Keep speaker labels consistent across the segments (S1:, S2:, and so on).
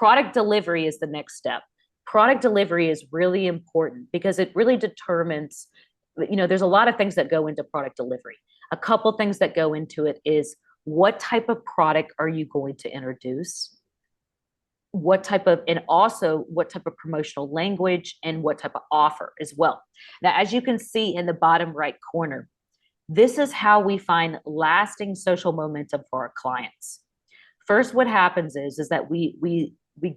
S1: Product delivery is the next step. Product delivery is really important because it really determines, there's a lot of things that go into product delivery. A couple things that go into it is what type of product are you going to introduce? And also what type of promotional language and what type of offer as well. Now, as you can see in the bottom right corner, this is how we find lasting social momentum for our clients. First, what happens is that we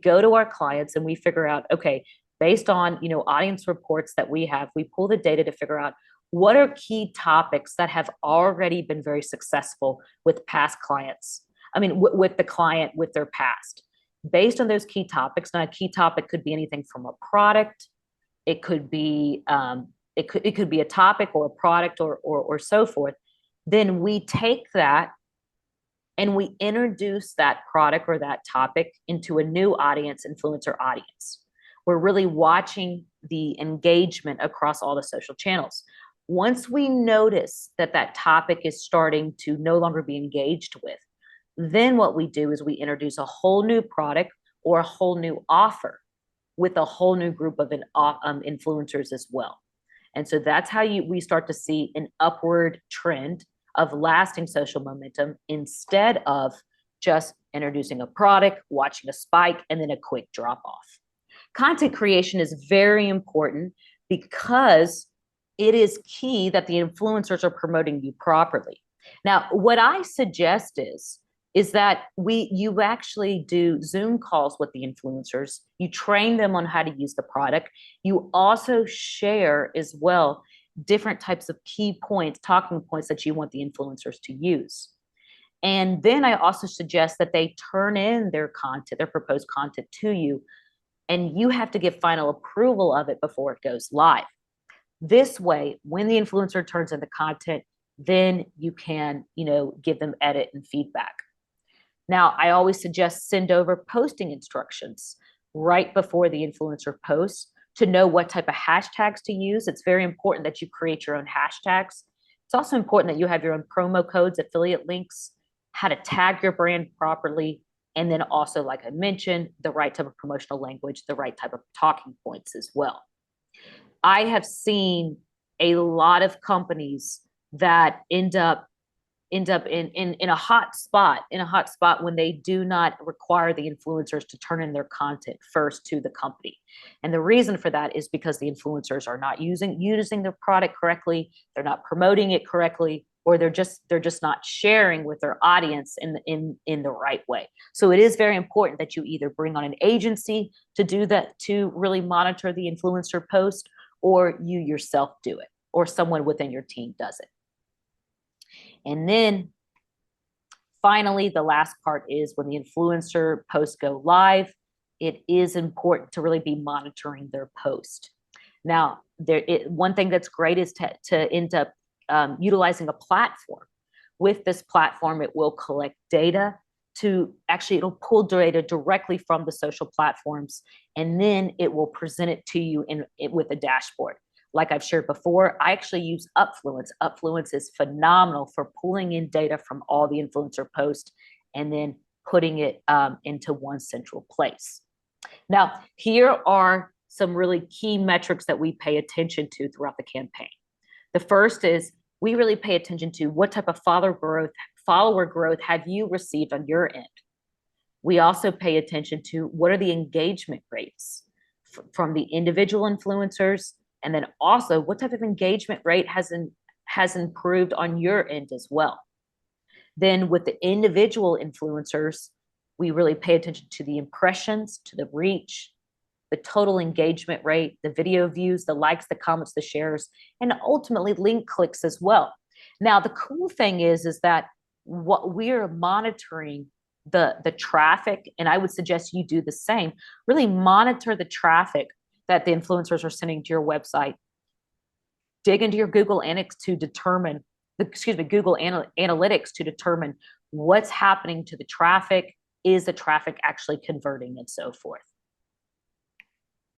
S1: go to our clients and we figure out, okay, based on audience reports that we have, we pull the data to figure out what are key topics that have already been very successful with past clients. With the client with their past. Based on those key topics, now a key topic could be anything from a product, it could be it could be a topic or a product or so forth. Then we take that and we introduce that product or that topic into a new audience, influencer audience. We're really watching the engagement across all the social channels. Once we notice that that topic is starting to no longer be engaged with, then what we do is we introduce a whole new product or a whole new offer with a whole new group of influencers as well. And so that's how we start to see an upward trend of lasting social momentum instead of just introducing a product, watching a spike, and then a quick drop off. Content creation is very important because it is key that the influencers are promoting you properly. Now, what I suggest is that you actually do Zoom calls with the influencers. You train them on how to use the product. You also share as well different types of key points, talking points that you want the influencers to use. And then I also suggest that they turn in their content, their proposed content to you, and you have to give final approval of it before it goes live. This way, when the influencer turns in the content, then you can, give them edit and feedback. Now, I always suggest send over posting instructions right before the influencer posts to know what type of hashtags to use. It's very important that you create your own hashtags. It's also important that you have your own promo codes, affiliate links, how to tag your brand properly, and then also, like I mentioned, the right type of promotional language, the right type of talking points as well. I have seen a lot of companies that end up in a hot spot when they do not require the influencers to turn in their content first to the company. And the reason for that is because the influencers are not using their product correctly, they're not promoting it correctly, or they're just not sharing with their audience in the right way. So it is very important that you either bring on an agency to do that, to really monitor the influencer post, or you yourself do it, or someone within your team does it. And then finally, the last part is when the influencer posts go live, it is important to really be monitoring their post. Now, one thing that's great is to end up utilizing a platform. With this platform, it will collect data it'll pull data directly from the social platforms, and then it will present it to you with a dashboard. Like I've shared before, I actually use Upfluence. Upfluence is phenomenal for pulling in data from all the influencer posts and then putting it into one central place. Now, here are some really key metrics that we pay attention to throughout the campaign. The first is we really pay attention to what type of follower growth have you received on your end. We also pay attention to what are the engagement rates from the individual influencers, and then also what type of engagement rate has improved on your end as well. Then with the individual influencers, we really pay attention to the impressions, to the reach, the total engagement rate, the video views, the likes, the comments, the shares, and ultimately link clicks as well. Now, the cool thing is that what we're monitoring the traffic, and I would suggest you do the same, really monitor the traffic that the influencers are sending to your website. Dig into your Google Analytics to determine what's happening to the traffic. Is the traffic actually converting and so forth?